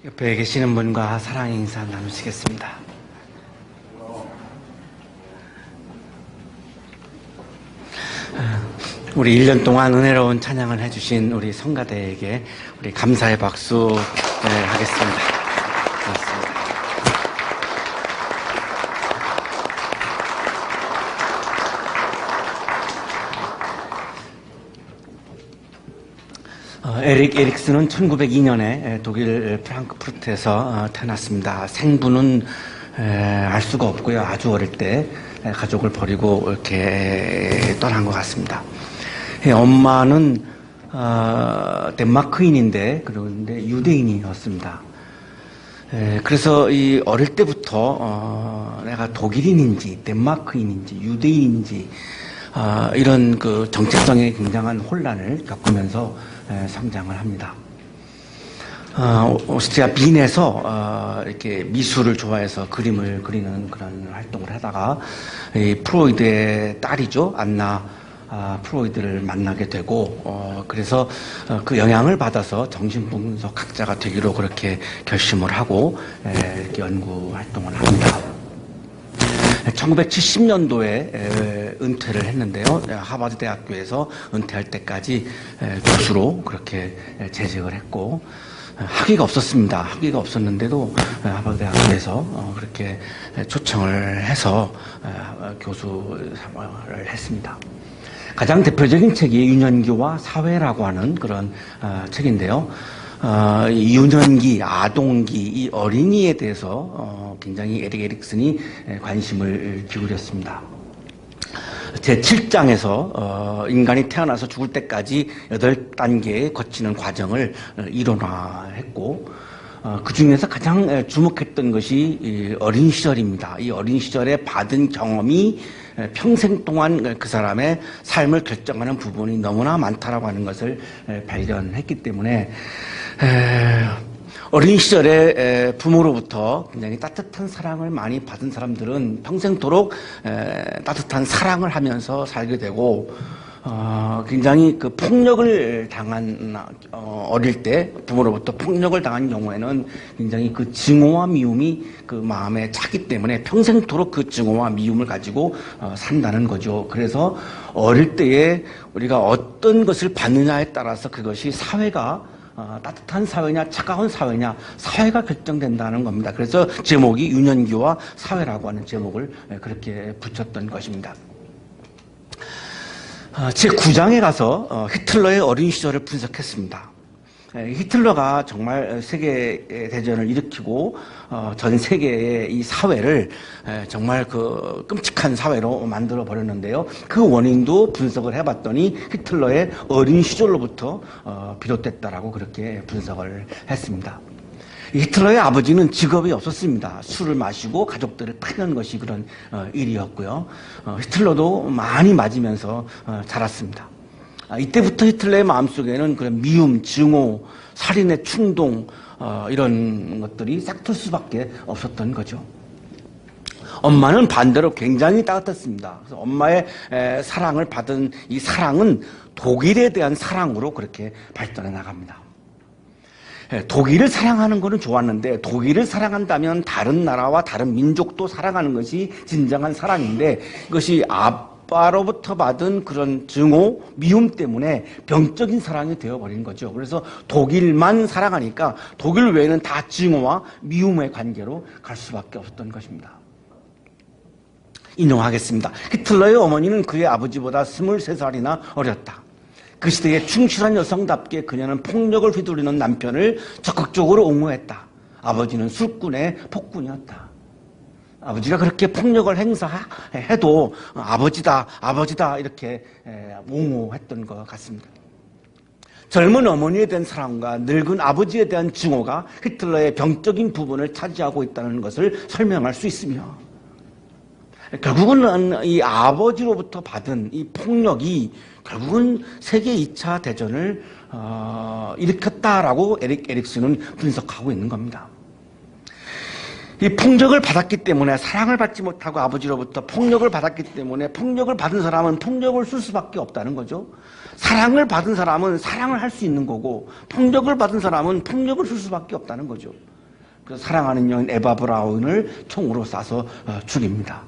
옆에 계시는 분과 사랑의 인사 나누시겠습니다. 우리 1년 동안 은혜로운 찬양을 해주신 우리 성가대에게 우리 감사의 박수 하겠습니다. 고맙습니다. 에릭 에릭슨은 1902년에 독일 프랑크푸르트에서 태어났습니다. 생부는 알 수가 없고요. 아주 어릴 때 가족을 버리고 이렇게 떠난 것 같습니다. 엄마는 덴마크인인데 그런데 유대인이었습니다. 그래서 이 어릴 때부터 내가 독일인인지 덴마크인인지 유대인인지 이런 그 정체성에 굉장한 혼란을 겪으면서 성장을 합니다. 오스트리아 빈에서 이렇게 미술을 좋아해서 그림을 그리는 그런 활동을 하다가 이 프로이드의 딸이죠, 안나 프로이드를 만나게 되고 그래서 그 영향을 받아서 정신분석학자가 되기로 그렇게 결심을 하고 이렇게 연구 활동을 합니다. 1970년도에 은퇴를 했는데요. 하버드 대학교에서 은퇴할 때까지 교수로 그렇게 재직을 했고 학위가 없었습니다. 학위가 없었는데도 하버드 대학교에서 그렇게 초청을 해서 교수 생활을 했습니다. 가장 대표적인 책이 유년기와 사회라고 하는 그런 책인데요. 유년기, 아동기, 이 어린이에 대해서 굉장히 에릭 에릭슨이 관심을 기울였습니다. 제7장에서 인간이 태어나서 죽을 때까지 8단계에 거치는 과정을 이론화했고 그 중에서 가장 주목했던 것이 어린 시절입니다. 이 어린 시절에 받은 경험이 평생 동안 그 사람의 삶을 결정하는 부분이 너무나 많다라고 하는 것을 발견했기 때문에 어린 시절에 부모로부터 굉장히 따뜻한 사랑을 많이 받은 사람들은 평생도록 따뜻한 사랑을 하면서 살게 되고 굉장히 그 폭력을 당한 어릴 때 부모로부터 폭력을 당한 경우에는 굉장히 그 증오와 미움이 그 마음에 차기 때문에 평생도록 그 증오와 미움을 가지고 산다는 거죠. 그래서 어릴 때에 우리가 어떤 것을 받느냐에 따라서 그것이 사회가 따뜻한 사회냐 차가운 사회냐 사회가 결정된다는 겁니다. 그래서 제목이 유년기와 사회라고 하는 제목을 그렇게 붙였던 것입니다. 제9장에 가서 히틀러의 어린 시절을 분석했습니다. 히틀러가 정말 세계대전을 일으키고 전 세계의 이 사회를 정말 그 끔찍한 사회로 만들어 버렸는데요. 그 원인도 분석을 해봤더니 히틀러의 어린 시절로부터 비롯됐다라고 그렇게 분석을 했습니다. 히틀러의 아버지는 직업이 없었습니다. 술을 마시고 가족들을 패는 것이 그런 일이었고요. 히틀러도 많이 맞으면서 자랐습니다. 이때부터 히틀러의 마음속에는 그런 미움, 증오, 살인의 충동 이런 것들이 싹틀 수밖에 없었던 거죠. 엄마는 반대로 굉장히 따뜻했습니다. 그래서 엄마의 사랑을 받은 이 사랑은 독일에 대한 사랑으로 그렇게 발전해 나갑니다. 독일을 사랑하는 것은 좋았는데 독일을 사랑한다면 다른 나라와 다른 민족도 사랑하는 것이 진정한 사랑인데 이것이 아빠로부터 받은 그런 증오, 미움 때문에 병적인 사랑이 되어버린 거죠. 그래서 독일만 사랑하니까 독일 외에는 다 증오와 미움의 관계로 갈 수밖에 없었던 것입니다. 인용하겠습니다. 히틀러의 어머니는 그의 아버지보다 23살이나 어렸다. 그 시대에 충실한 여성답게 그녀는 폭력을 휘두르는 남편을 적극적으로 옹호했다. 아버지는 술꾼의 폭군이었다. 아버지가 그렇게 폭력을 행사해도 아버지다, 아버지다 이렇게 옹호했던 것 같습니다. 젊은 어머니에 대한 사랑과 늙은 아버지에 대한 증오가 히틀러의 병적인 부분을 차지하고 있다는 것을 설명할 수 있으며 결국은 이 아버지로부터 받은 이 폭력이 결국은 세계 2차 대전을 일으켰다라고 에릭 에릭슨은 분석하고 있는 겁니다. 이 폭력을 받았기 때문에 사랑을 받지 못하고 아버지로부터 폭력을 받았기 때문에 폭력을 받은 사람은 폭력을 쓸 수밖에 없다는 거죠. 사랑을 받은 사람은 사랑을 할 수 있는 거고 폭력을 받은 사람은 폭력을 쓸 수밖에 없다는 거죠. 그 사랑하는 여인 에바 브라운을 총으로 쏴서 죽입니다.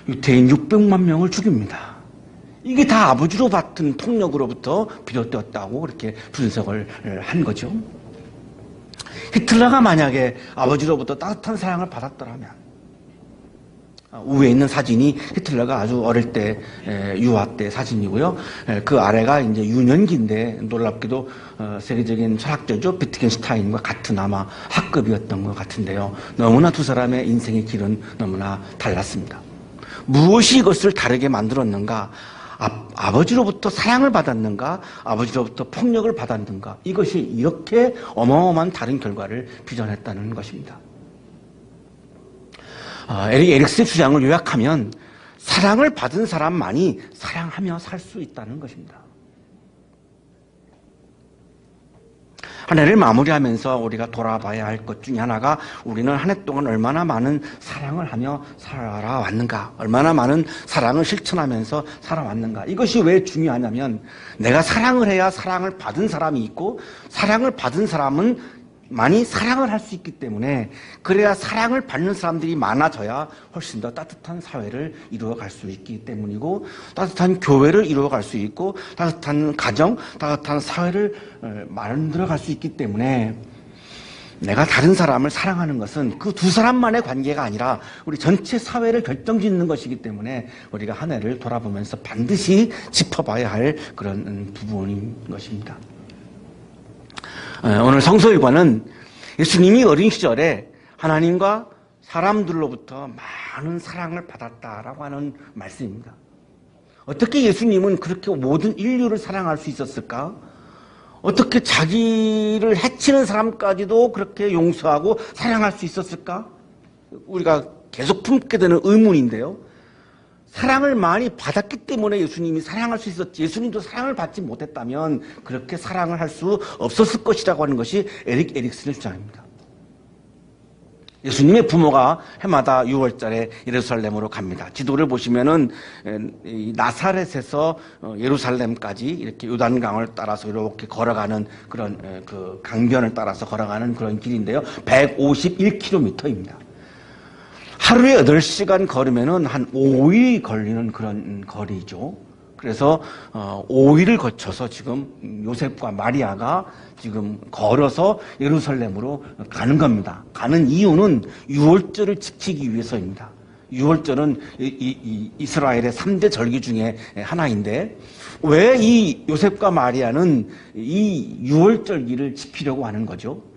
유태인 600만 명을 죽입니다. 이게 다 아버지로 받은 폭력으로부터 비롯되었다고 그렇게 분석을 한 거죠. 히틀러가 만약에 아버지로부터 따뜻한 사랑을 받았더라면, 우에 있는 사진이 히틀러가 아주 어릴 때 유아 때 사진이고요. 그 아래가 이제 유년기인데 놀랍게도 세계적인 철학자죠. 비트겐슈타인과 같은 아마 학급이었던 것 같은데요. 너무나 두 사람의 인생의 길은 너무나 달랐습니다. 무엇이 이것을 다르게 만들었는가? 아버지로부터 사랑을 받았는가? 아버지로부터 폭력을 받았는가? 이것이 이렇게 어마어마한 다른 결과를 빚어냈다는 것입니다. 에릭 에릭스의 주장을 요약하면 사랑을 받은 사람만이 사랑하며 살 수 있다는 것입니다. 한 해를 마무리하면서 우리가 돌아봐야 할 것 중에 하나가 우리는 한 해 동안 얼마나 많은 사랑을 하며 살아왔는가, 얼마나 많은 사랑을 실천하면서 살아왔는가. 이것이 왜 중요하냐면 내가 사랑을 해야 사랑을 받은 사람이 있고 사랑을 받은 사람은 많이 사랑을 할 수 있기 때문에, 그래야 사랑을 받는 사람들이 많아져야 훨씬 더 따뜻한 사회를 이루어갈 수 있기 때문이고, 따뜻한 교회를 이루어갈 수 있고, 따뜻한 가정, 따뜻한 사회를 만들어갈 수 있기 때문에, 내가 다른 사람을 사랑하는 것은 그 두 사람만의 관계가 아니라 우리 전체 사회를 결정짓는 것이기 때문에 우리가 한 해를 돌아보면서 반드시 짚어봐야 할 그런 부분인 것입니다. 오늘 성서일과는 예수님이 어린 시절에 하나님과 사람들로부터 많은 사랑을 받았다라고 하는 말씀입니다. 어떻게 예수님은 그렇게 모든 인류를 사랑할 수 있었을까? 어떻게 자기를 해치는 사람까지도 그렇게 용서하고 사랑할 수 있었을까? 우리가 계속 품게 되는 의문인데요. 사랑을 많이 받았기 때문에 예수님이 사랑할 수 있었지, 예수님도 사랑을 받지 못했다면 그렇게 사랑을 할 수 없었을 것이라고 하는 것이 에릭 에릭슨의 주장입니다. 예수님의 부모가 해마다 6월달에 예루살렘으로 갑니다. 지도를 보시면은 나사렛에서 예루살렘까지 이렇게 요단강을 따라서 이렇게 걸어가는 그런 그 강변을 따라서 걸어가는 그런 길인데요. 151km입니다. 하루에 8시간 걸으면은 한 5일 걸리는 그런 거리죠. 그래서 5일을 거쳐서 지금 요셉과 마리아가 지금 걸어서 예루살렘으로 가는 겁니다. 가는 이유는 유월절을 지키기 위해서입니다. 유월절은 이스라엘의 3대 절기 중에 하나인데, 왜 이 요셉과 마리아는 이 유월절기를 지키려고 하는 거죠?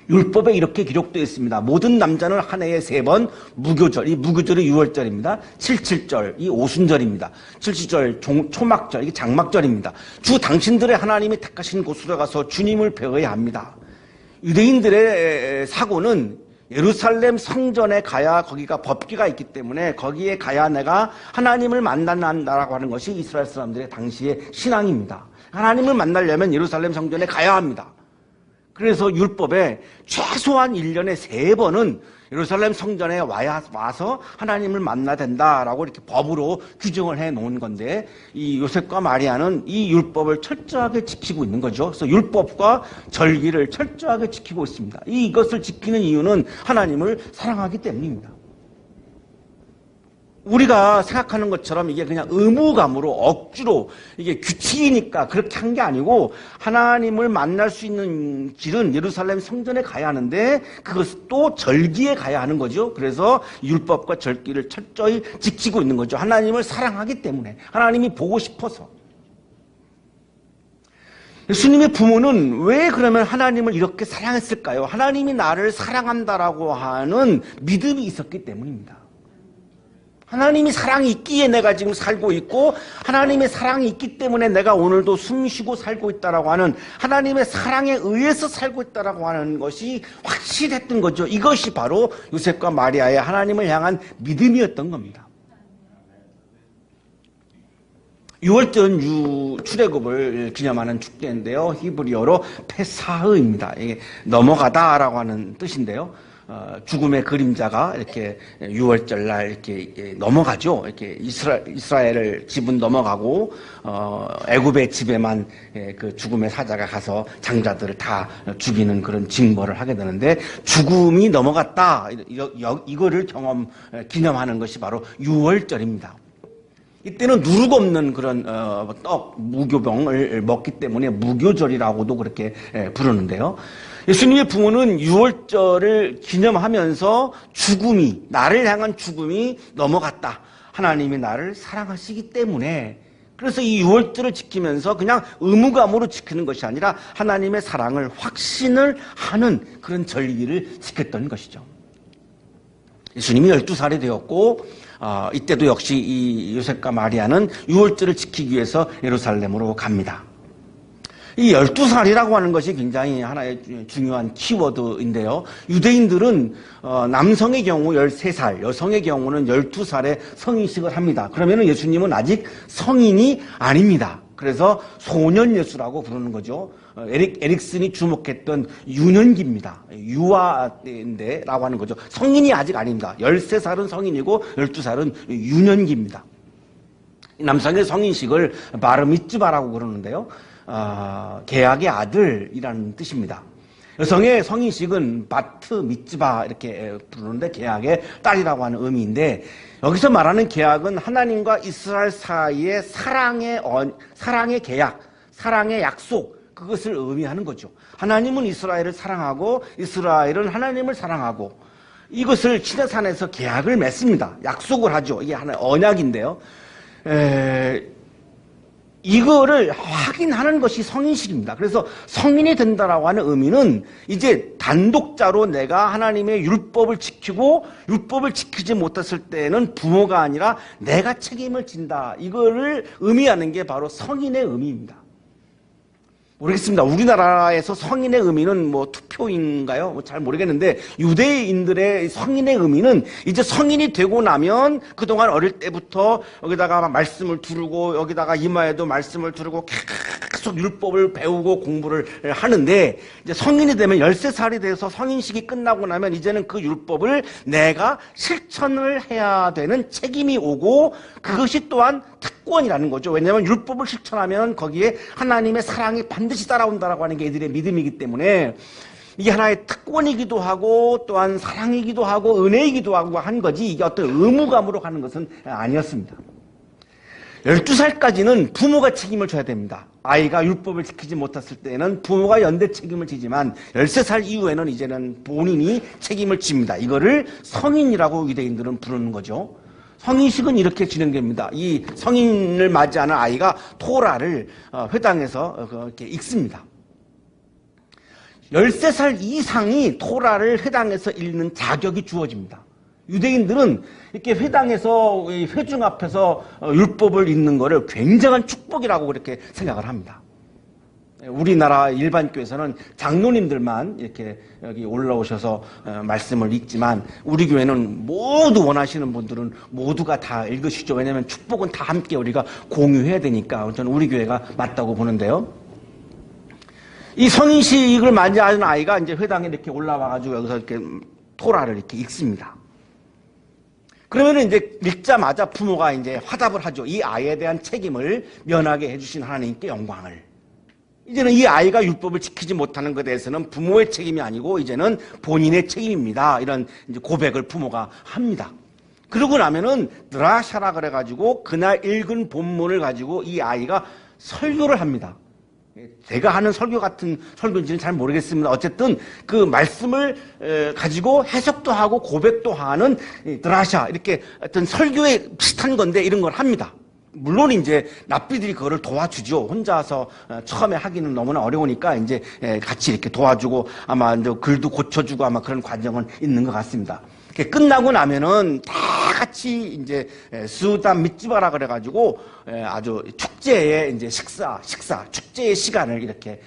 율법에 이렇게 기록되어 있습니다. 모든 남자는 한 해에 3번 무교절, 이 무교절이 6월절입니다. 77절, 이 오순절입니다. 77절, 초막절, 이게 장막절입니다. 주 당신들의 하나님이 택하신 곳으로 가서 주님을 배워야 합니다. 유대인들의 사고는 예루살렘 성전에 가야 거기가 법궤가 있기 때문에 거기에 가야 내가 하나님을 만난다라고 하는 것이 이스라엘 사람들의 당시의 신앙입니다. 하나님을 만나려면 예루살렘 성전에 가야 합니다. 그래서 율법에 최소한 1년에 3번은 예루살렘 성전에 와서 하나님을 만나야 된다라고 이렇게 법으로 규정을 해 놓은 건데, 이 요셉과 마리아는 이 율법을 철저하게 지키고 있는 거죠. 그래서 율법과 절기를 철저하게 지키고 있습니다. 이것을 지키는 이유는 하나님을 사랑하기 때문입니다. 우리가 생각하는 것처럼 이게 그냥 의무감으로 억지로 이게 규칙이니까 그렇게 한 게 아니고, 하나님을 만날 수 있는 길은 예루살렘 성전에 가야 하는데 그것은 또 절기에 가야 하는 거죠. 그래서 율법과 절기를 철저히 지키고 있는 거죠. 하나님을 사랑하기 때문에, 하나님이 보고 싶어서. 예수님의 부모는 왜 그러면 하나님을 이렇게 사랑했을까요? 하나님이 나를 사랑한다라고 하는 믿음이 있었기 때문입니다. 하나님이 사랑이 있기에 내가 지금 살고 있고, 하나님의 사랑이 있기 때문에 내가 오늘도 숨쉬고 살고 있다라고 하는, 하나님의 사랑에 의해서 살고 있다라고 하는 것이 확실했던 거죠. 이것이 바로 요셉과 마리아의 하나님을 향한 믿음이었던 겁니다. 6월절 출애굽을 기념하는 축제인데요. 히브리어로 페사흐입니다. 이게 넘어가다라고 하는 뜻인데요. 죽음의 그림자가 이렇게 6월절 날 이렇게 넘어가죠. 이렇게 이스라엘을 집은 넘어가고 애굽의 집에만 그 죽음의 사자가 가서 장자들을 다 죽이는 그런 징벌을 하게 되는데 죽음이 넘어갔다. 이거를 기념하는 것이 바로 6월절입니다. 이때는 누룩 없는 그런 무교병을 먹기 때문에 무교절이라고도 그렇게 부르는데요. 예수님의 부모는 6월절을 기념하면서 나를 향한 죽음이 넘어갔다. 하나님이 나를 사랑하시기 때문에 그래서 이 6월절을 지키면서 그냥 의무감으로 지키는 것이 아니라 하나님의 사랑을 확신을 하는 그런 절기를 지켰던 것이죠. 예수님이 12살이 되었고 이때도 역시 이 요셉과 마리아는 6월절을 지키기 위해서 예루살렘으로 갑니다. 이 12살이라고 하는 것이 굉장히 하나의 중요한 키워드인데요. 유대인들은 남성의 경우 13살, 여성의 경우는 12살에 성인식을 합니다. 그러면 예수님은 아직 성인이 아닙니다. 그래서 소년예수라고 부르는 거죠. 에릭슨이 주목했던 유년기입니다. 유아인데라고 하는 거죠. 성인이 아직 아닙니다. 13살은 성인이고 12살은 유년기입니다. 남성의 성인식을 바르미츠바라고 그러는데요. 계약의 아들이라는 뜻입니다. 여성의 성인식은 바트 미츠바 이렇게 부르는데 계약의 딸이라고 하는 의미인데 여기서 말하는 계약은 하나님과 이스라엘 사이의 사랑의 계약, 사랑의 약속 그것을 의미하는 거죠. 하나님은 이스라엘을 사랑하고 이스라엘은 하나님을 사랑하고 이것을 시내산에서 계약을 맺습니다. 약속을 하죠. 이게 하나의 언약인데요. 이거를 확인하는 것이 성인식입니다. 그래서 성인이 된다라고 하는 의미는 이제 단독자로 내가 하나님의 율법을 지키고 율법을 지키지 못했을 때는 부모가 아니라 내가 책임을 진다. 이거를 의미하는 게 바로 성인의 의미입니다. 모르겠습니다. 우리나라에서 성인의 의미는 뭐 투표인가요? 잘 모르겠는데 유대인들의 성인의 의미는 이제 성인이 되고 나면 그동안 어릴 때부터 여기다가 말씀을 두르고 여기다가 이마에도 말씀을 두르고 계속 율법을 배우고 공부를 하는데 이제 성인이 되면 13살이 돼서 성인식이 끝나고 나면 이제는 그 율법을 내가 실천을 해야 되는 책임이 오고 그것이 또한 특권이라는 거죠. 왜냐하면 율법을 실천하면 거기에 하나님의 사랑이 반드시 따라온다라고 하는 게 이들의 믿음이기 때문에 이게 하나의 특권이기도 하고 또한 사랑이기도 하고 은혜이기도 하고 한 거지 이게 어떤 의무감으로 가는 것은 아니었습니다. 12살까지는 부모가 책임을 져야 됩니다. 아이가 율법을 지키지 못했을 때는 부모가 연대 책임을 지지만 13살 이후에는 이제는 본인이 책임을 집니다. 이거를 성인이라고 유대인들은 부르는 거죠. 성인식은 이렇게 진행됩니다. 이 성인을 맞이하는 아이가 토라를 회당에서 이렇게 읽습니다. 13살 이상이 토라를 회당에서 읽는 자격이 주어집니다. 유대인들은 이렇게 회당에서 회중 앞에서 율법을 읽는 것을 굉장한 축복이라고 그렇게 생각을 합니다. 우리나라 일반 교회에서는 장로님들만 이렇게 여기 올라오셔서 말씀을 읽지만 우리 교회는 모두 원하시는 분들은 모두가 다 읽으시죠. 왜냐하면 축복은 다 함께 우리가 공유해야 되니까 저는 우리 교회가 맞다고 보는데요. 이 성인식을 맞이하는 아이가 이제 회당에 이렇게 올라와가지고 여기서 이렇게 토라를 이렇게 읽습니다. 그러면 이제 읽자마자 부모가 이제 화답을 하죠. 이 아이에 대한 책임을 면하게 해주신 하나님께 영광을. 이제는 이 아이가 율법을 지키지 못하는 것에 대해서는 부모의 책임이 아니고 이제는 본인의 책임입니다. 이런 이제 고백을 부모가 합니다. 그러고 나면은 드라샤라 그래가지고 그날 읽은 본문을 가지고 이 아이가 설교를 합니다. 제가 하는 설교 같은 설교인지는 잘 모르겠습니다. 어쨌든 그 말씀을 가지고 해석도 하고 고백도 하는 드라샤 이렇게 어떤 설교에 비슷한 건데 이런 걸 합니다. 물론 이제 납비들이 그거를 도와주죠. 혼자서 처음에 하기는 너무나 어려우니까 이제 같이 이렇게 도와주고 아마 이제 글도 고쳐주고 아마 그런 과정은 있는 것 같습니다. 끝나고 나면은 다 같이 이제 스우단 미츠바라 그래가지고 아주 축제의 이제 축제의 시간을 이렇게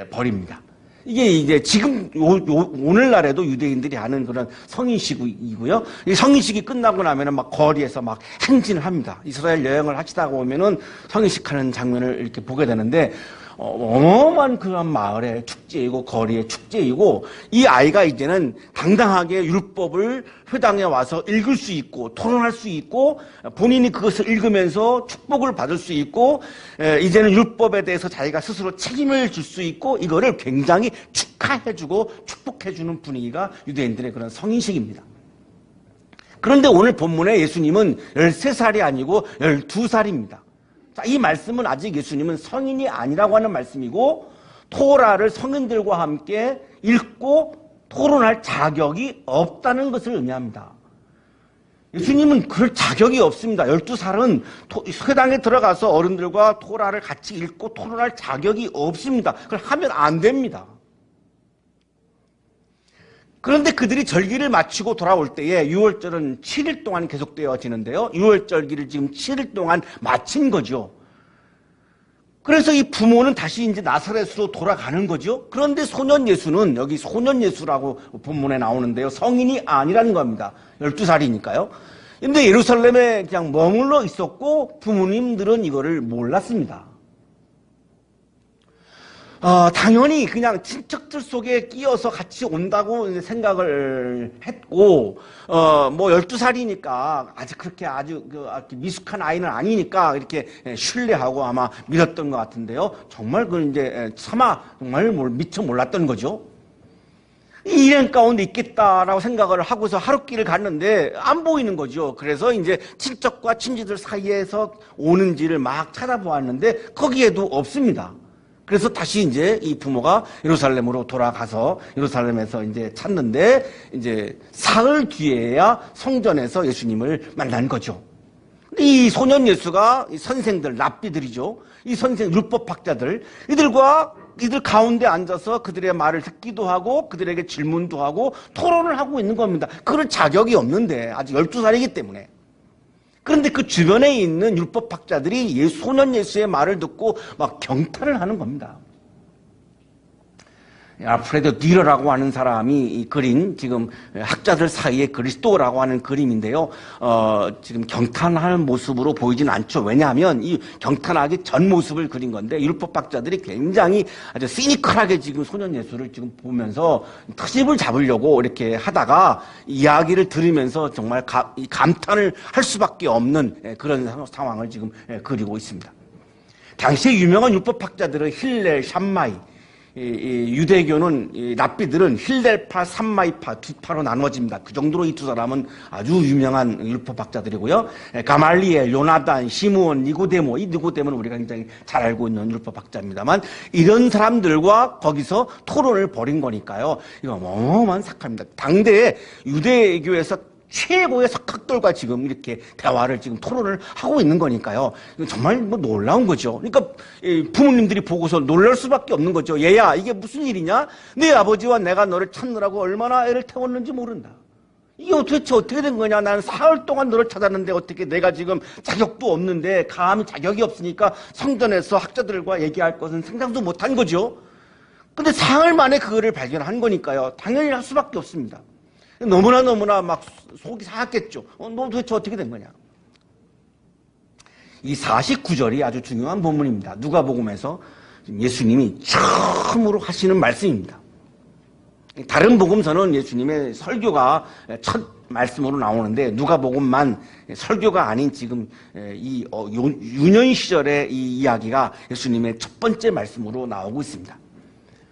벌입니다. 이게 이제 지금 오늘날에도 유대인들이 하는 그런 성인식이고요. 이 성인식이 끝나고 나면은 막 거리에서 막 행진을 합니다. 이스라엘 여행을 하시다가 오면은 성인식하는 장면을 이렇게 보게 되는데 어마어마한 그런 마을의 축제이고 거리의 축제이고 이 아이가 이제는 당당하게 율법을 회당에 와서 읽을 수 있고 토론할 수 있고 본인이 그것을 읽으면서 축복을 받을 수 있고 이제는 율법에 대해서 자기가 스스로 책임을 질 수 있고 이거를 굉장히 축하해주고 축복해주는 분위기가 유대인들의 그런 성인식입니다. 그런데 오늘 본문에 예수님은 13살이 아니고 12살입니다. 자, 이 말씀은 아직 예수님은 성인이 아니라고 하는 말씀이고 토라를 성인들과 함께 읽고 토론할 자격이 없다는 것을 의미합니다. 예수님은 그럴 자격이 없습니다. 12살은 회당에 들어가서 어른들과 토라를 같이 읽고 토론할 자격이 없습니다. 그걸 하면 안 됩니다. 그런데 그들이 절기를 마치고 돌아올 때에 유월절은 7일 동안 계속되어지는데요. 유월절기를 지금 7일 동안 마친 거죠. 그래서 이 부모는 다시 이제 나사렛으로 돌아가는 거죠. 그런데 소년 예수는 여기 소년 예수라고 본문에 나오는데요. 성인이 아니라는 겁니다. 12살이니까요. 근데 예루살렘에 그냥 머물러 있었고 부모님들은 이거를 몰랐습니다. 당연히 그냥 친척들 속에 끼어서 같이 온다고 생각을 했고, 12살이니까 아직 그렇게 아주 미숙한 아이는 아니니까 이렇게 신뢰하고 아마 믿었던 것 같은데요. 정말 그건 이제 차마 정말 미처 몰랐던 거죠. 이 일행 가운데 있겠다라고 생각을 하고서 하룻길을 갔는데 안 보이는 거죠. 그래서 이제 친척과 친지들 사이에서 오는지를 막 찾아보았는데 거기에도 없습니다. 그래서 다시 이제 이 부모가 예루살렘으로 돌아가서 예루살렘에서 이제 찾는데 이제 사흘 뒤에야 성전에서 예수님을 만난 거죠. 이 소년 예수가 이 선생들, 랍비들이죠. 이 선생, 율법학자들, 이들 가운데 앉아서 그들의 말을 듣기도 하고 그들에게 질문도 하고 토론을 하고 있는 겁니다. 그럴 자격이 없는데 아직 12살이기 때문에. 그런데 그 주변에 있는 율법학자들이 소년 예수의 말을 듣고 막 경탄을 하는 겁니다. 알프레도 듀러라고 하는 사람이 그린 지금 학자들 사이에 그리스도라고 하는 그림인데요. 지금 경탄하는 모습으로 보이진 않죠. 왜냐하면 이 경탄하기 전 모습을 그린 건데 율법학자들이 굉장히 아주 시니컬하게 지금 소년 예수를 지금 보면서 트집을 잡으려고 이렇게 하다가 이야기를 들으면서 정말 감탄을 할 수밖에 없는 그런 상황을 지금 그리고 있습니다. 당시에 유명한 율법학자들은 힐렐, 샴마이, 유대교는 랍비들은 힐렐파, 삼마이파 두 파로 나누어집니다. 그 정도로 이 두 사람은 아주 유명한 율법학자들이고요. 가말리엘, 요나단, 시므온, 니고데모, 이 니고데모는 우리가 굉장히 잘 알고 있는 율법학자입니다만 이런 사람들과 거기서 토론을 벌인 거니까요. 이거 어마어마한 사건입니다. 당대에 유대교에서 최고의 석학들과 지금 이렇게 대화를 지금 토론을 하고 있는 거니까요. 정말 놀라운 거죠. 그러니까 부모님들이 보고서 놀랄 수밖에 없는 거죠. 얘야, 이게 무슨 일이냐? 네 아버지와 내가 너를 찾느라고 얼마나 애를 태웠는지 모른다. 이게 도대체 어떻게 된 거냐? 나는 사흘 동안 너를 찾았는데 어떻게 내가 지금 자격도 없는데 감히 자격이 없으니까 성전에서 학자들과 얘기할 것은 생각도 못한 거죠. 근데 사흘 만에 그거를 발견한 거니까요. 당연히 할 수밖에 없습니다. 너무나 막 속이 상했겠죠. 너 도대체 어떻게 된 거냐? 이 49절이 아주 중요한 본문입니다. 누가복음에서 예수님이 처음으로 하시는 말씀입니다. 다른 복음서는 예수님의 설교가 첫 말씀으로 나오는데 누가복음만 설교가 아닌 지금 이 유년 시절의 이 이야기가 예수님의 첫 번째 말씀으로 나오고 있습니다.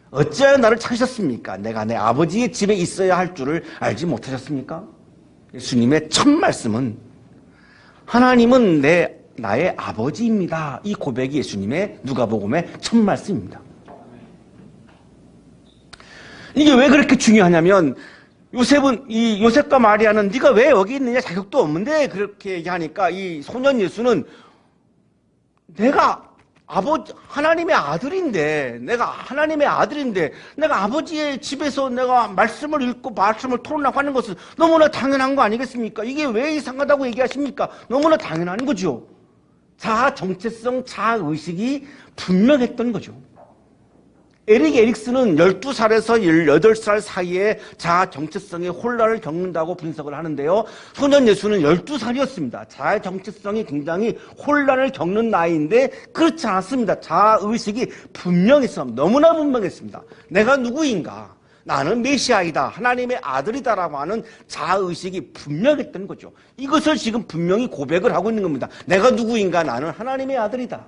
어찌하여 나를 찾으셨습니까? 내가 내 아버지의 집에 있어야 할 줄을 알지 못하셨습니까? 예수님의 첫 말씀은 하나님은 나의 아버지입니다. 이 고백이 예수님의 누가복음의 첫 말씀입니다. 이게 왜 그렇게 중요하냐면 요셉과 마리아는 네가 왜 여기 있느냐 자격도 없는데 그렇게 얘기하니까 이 소년 예수는 내가 하나님의 아들인데, 내가 아버지의 집에서 내가 말씀을 읽고 말씀을 토론하고 하는 것은 너무나 당연한 거 아니겠습니까? 이게 왜 이상하다고 얘기하십니까? 너무나 당연한 거죠. 자아 정체성, 자아 의식이 분명했던 거죠. 에릭 에릭슨은 12살에서 18살 사이에 자아 정체성의 혼란을 겪는다고 분석을 하는데요. 소년 예수는 12살이었습니다. 자아 정체성이 굉장히 혼란을 겪는 나이인데 그렇지 않았습니다. 자아 의식이 분명했습니다. 너무나 분명했습니다. 내가 누구인가? 나는 메시아이다. 하나님의 아들이다라고 하는 자아의식이 분명했던 거죠. 이것을 지금 분명히 고백을 하고 있는 겁니다. 내가 누구인가? 나는 하나님의 아들이다.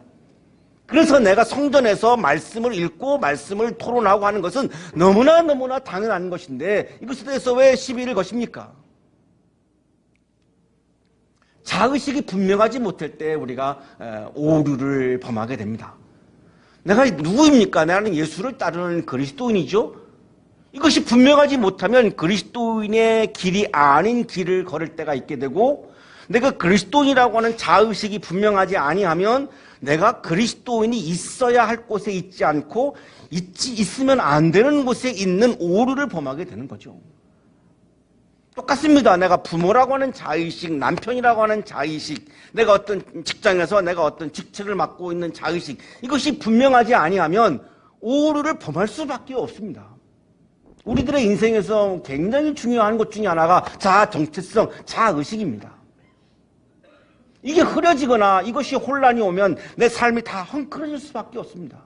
그래서 내가 성전에서 말씀을 읽고 말씀을 토론하고 하는 것은 너무나 당연한 것인데 이것에 대해서 왜 시비를 거십니까? 자의식이 분명하지 못할 때 우리가 오류를 범하게 됩니다. 내가 누구입니까? 나는 예수를 따르는 그리스도인이죠. 이것이 분명하지 못하면 그리스도인의 길이 아닌 길을 걸을 때가 있게 되고 내가 그리스도인이라고 하는 자의식이 분명하지 아니하면 내가 그리스도인이 있어야 할 곳에 있지 않고 있으면 안 되는 곳에 있는 오류를 범하게 되는 거죠. 똑같습니다. 내가 부모라고 하는 자의식, 남편이라고 하는 자의식, 내가 어떤 직장에서 내가 어떤 직책을 맡고 있는 자의식, 이것이 분명하지 아니하면 오류를 범할 수밖에 없습니다. 우리들의 인생에서 굉장히 중요한 것 중에 하나가 자아 정체성, 자의식입니다. 이게 흐려지거나 이것이 혼란이 오면 내 삶이 다 헝클어질 수밖에 없습니다.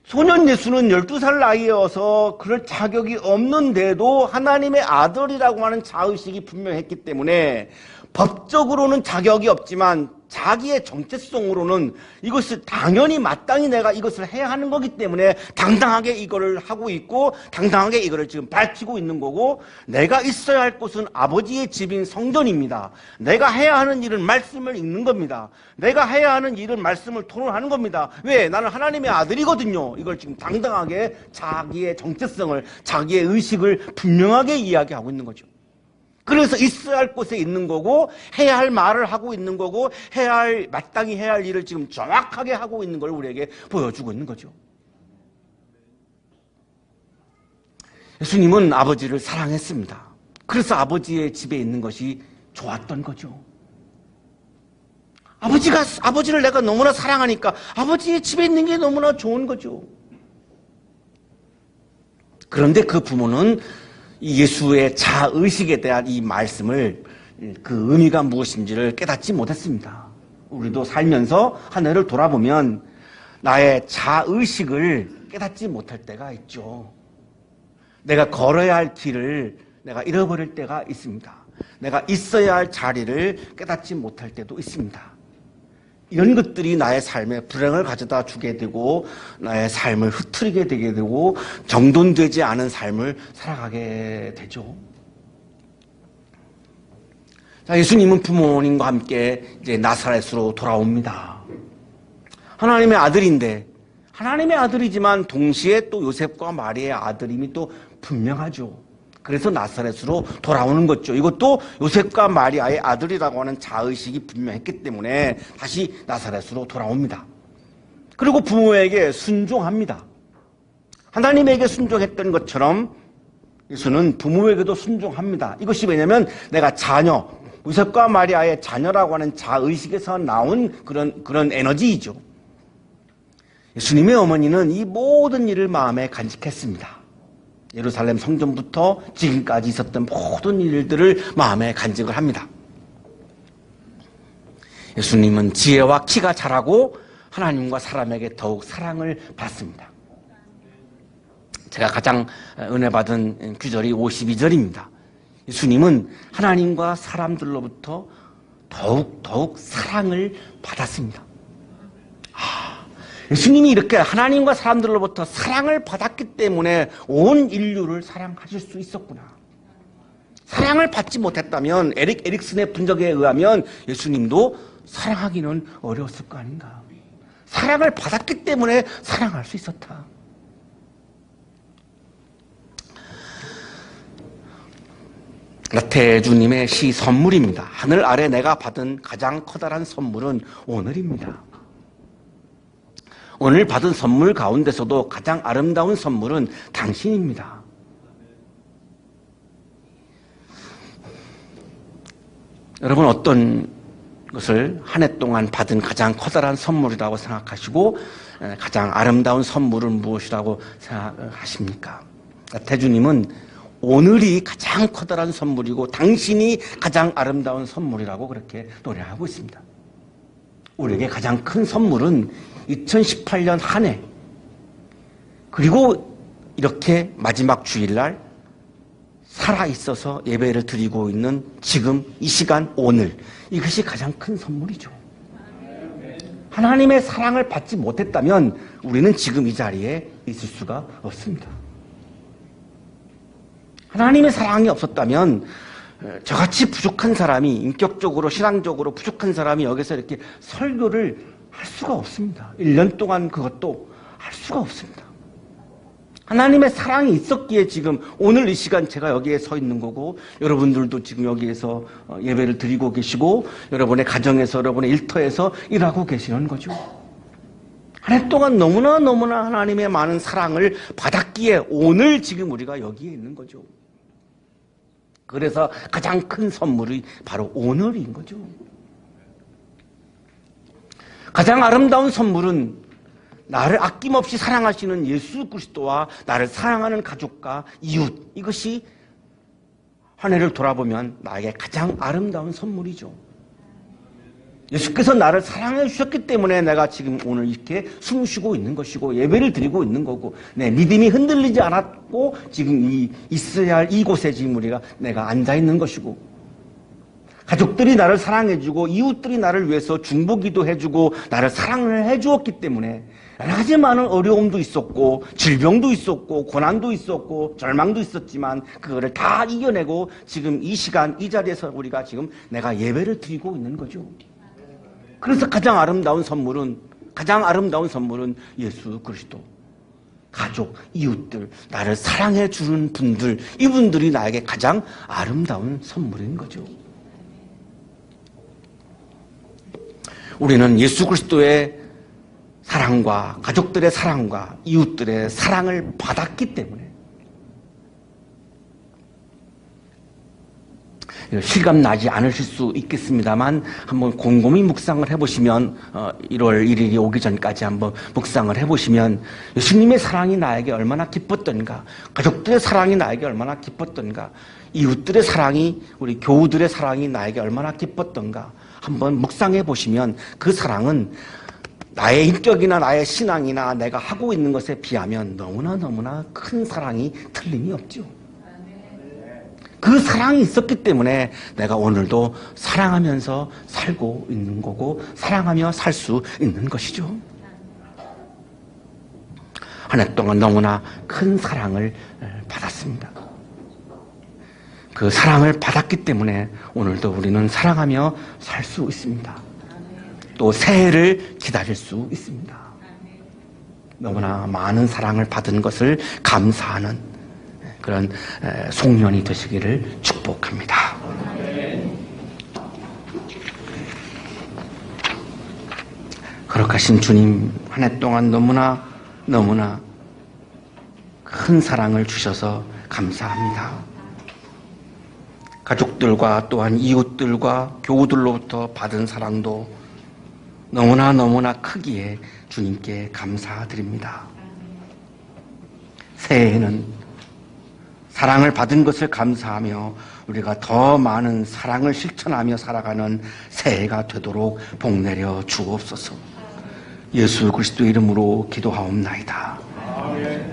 소년 예수는 12살 나이여서 그럴 자격이 없는데도 하나님의 아들이라고 하는 자의식이 분명했기 때문에 법적으로는 자격이 없지만 자기의 정체성으로는 이것을 당연히 마땅히 내가 이것을 해야 하는 거기 때문에 당당하게 이거를 하고 있고 당당하게 이거를 지금 밝히고 있는 거고 내가 있어야 할 곳은 아버지의 집인 성전입니다. 내가 해야 하는 일은 말씀을 읽는 겁니다. 내가 해야 하는 일은 말씀을 토론하는 겁니다. 왜? 나는 하나님의 아들이거든요. 이걸 지금 당당하게 자기의 정체성을 자기의 의식을 분명하게 이야기하고 있는 거죠. 그래서 있어야 할 곳에 있는 거고 해야 할 말을 하고 있는 거고 마땅히 해야 할 일을 지금 정확하게 하고 있는 걸 우리에게 보여주고 있는 거죠. 예수님은 아버지를 사랑했습니다. 그래서 아버지의 집에 있는 것이 좋았던 거죠. 아버지를 내가 너무나 사랑하니까 아버지의 집에 있는 게 너무나 좋은 거죠. 그런데 그 부모는 예수의 자의식에 대한 이 말씀을 그 의미가 무엇인지를 깨닫지 못했습니다. 우리도 살면서 한 해를 돌아보면 나의 자의식을 깨닫지 못할 때가 있죠. 내가 걸어야 할 길을 내가 잃어버릴 때가 있습니다. 내가 있어야 할 자리를 깨닫지 못할 때도 있습니다. 이런 것들이 나의 삶에 불행을 가져다 주게 되고 나의 삶을 흐트리게 되게 되고 정돈되지 않은 삶을 살아가게 되죠. 자, 예수님은 부모님과 함께 이제 나사렛으로 돌아옵니다. 하나님의 아들인데 하나님의 아들이지만 동시에 또 요셉과 마리아의 아들임이 또 분명하죠. 그래서 나사렛으로 돌아오는 거죠. 이것도 요셉과 마리아의 아들이라고 하는 자의식이 분명했기 때문에 다시 나사렛으로 돌아옵니다. 그리고 부모에게 순종합니다. 하나님에게 순종했던 것처럼 예수는 부모에게도 순종합니다. 이것이 왜냐하면 내가 자녀, 요셉과 마리아의 자녀라고 하는 자의식에서 나온 그런 에너지이죠. 예수님의 어머니는 이 모든 일을 마음에 간직했습니다. 예루살렘 성전부터 지금까지 있었던 모든 일들을 마음에 간직을 합니다. 예수님은 지혜와 키가 자라고 하나님과 사람에게 더욱 사랑을 받습니다. 제가 가장 은혜 받은 구절이 52절입니다. 예수님은 하나님과 사람들로부터 더욱 사랑을 받았습니다. 예수님이 이렇게 하나님과 사람들로부터 사랑을 받았기 때문에 온 인류를 사랑하실 수 있었구나. 사랑을 받지 못했다면 에릭 에릭슨의 분석에 의하면 예수님도 사랑하기는 어려웠을 거 아닌가. 사랑을 받았기 때문에 사랑할 수 있었다. 나태주님의 시 선물입니다. 하늘 아래 내가 받은 가장 커다란 선물은 오늘입니다. 오늘 받은 선물 가운데서도 가장 아름다운 선물은 당신입니다. 여러분 어떤 것을 한 해 동안 받은 가장 커다란 선물이라고 생각하시고 가장 아름다운 선물은 무엇이라고 생각하십니까? 대주님은 오늘이 가장 커다란 선물이고 당신이 가장 아름다운 선물이라고 그렇게 노래하고 있습니다. 우리에게 가장 큰 선물은 2018년 한 해 그리고 이렇게 마지막 주일날 살아있어서 예배를 드리고 있는 지금 이 시간 오늘 이것이 가장 큰 선물이죠. 하나님의 사랑을 받지 못했다면 우리는 지금 이 자리에 있을 수가 없습니다. 하나님의 사랑이 없었다면 저같이 부족한 사람이 인격적으로 신앙적으로 부족한 사람이 여기서 이렇게 설교를 할 수가 없습니다. 1년 동안 그것도 할 수가 없습니다. 하나님의 사랑이 있었기에 지금 오늘 이 시간 제가 여기에 서 있는 거고 여러분들도 지금 여기에서 예배를 드리고 계시고 여러분의 가정에서 여러분의 일터에서 일하고 계시는 거죠. 한 해 동안 너무나 하나님의 많은 사랑을 받았기에 오늘 지금 우리가 여기에 있는 거죠. 그래서 가장 큰 선물이 바로 오늘인 거죠. 가장 아름다운 선물은 나를 아낌없이 사랑하시는 예수 그리스도와 나를 사랑하는 가족과 이웃, 이것이 한 해를 돌아보면 나에게 가장 아름다운 선물이죠. 예수께서 나를 사랑해 주셨기 때문에 내가 지금 오늘 이렇게 숨쉬고 있는 것이고 예배를 드리고 있는 거고 내 믿음이 흔들리지 않았고 지금 있어야 할 이곳에 지금 우리가 내가 앉아 있는 것이고 가족들이 나를 사랑해주고 이웃들이 나를 위해서 중보기도 해주고 나를 사랑을 해주었기 때문에 여러 가지 많은 어려움도 있었고 질병도 있었고 고난도 있었고 절망도 있었지만 그거를 다 이겨내고 지금 이 시간 이 자리에서 우리가 지금 내가 예배를 드리고 있는 거죠. 그래서 가장 아름다운 선물은 예수 그리스도, 가족, 이웃들, 나를 사랑해 주는 분들, 이분들이 나에게 가장 아름다운 선물인 거죠. 우리는 예수 그리스도의 사랑과 가족들의 사랑과 이웃들의 사랑을 받았기 때문에 실감나지 않으실 수 있겠습니다만 한번 곰곰이 묵상을 해보시면 1월 1일이 오기 전까지 한번 묵상을 해보시면 예수님의 사랑이 나에게 얼마나 기뻤던가, 가족들의 사랑이 나에게 얼마나 기뻤던가, 이웃들의 사랑이, 우리 교우들의 사랑이 나에게 얼마나 기뻤던가 한번 묵상해 보시면 그 사랑은 나의 인격이나 나의 신앙이나 내가 하고 있는 것에 비하면 너무나 큰 사랑이 틀림이 없죠. 그 사랑이 있었기 때문에 내가 오늘도 사랑하면서 살고 있는 거고 사랑하며 살 수 있는 것이죠. 한 해 동안 너무나 큰 사랑을 받았습니다. 그 사랑을 받았기 때문에 오늘도 우리는 사랑하며 살 수 있습니다. 또 새해를 기다릴 수 있습니다. 너무나 많은 사랑을 받은 것을 감사하는 그런 송년이 되시기를 축복합니다. 거룩하신 주님, 한 해 동안 너무나 큰 사랑을 주셔서 감사합니다. 가족들과 또한 이웃들과 교우들로부터 받은 사랑도 너무나 크기에 주님께 감사드립니다. 새해에는 사랑을 받은 것을 감사하며 우리가 더 많은 사랑을 실천하며 살아가는 새해가 되도록 복내려 주옵소서. 예수 그리스도 이름으로 기도하옵나이다. 아멘.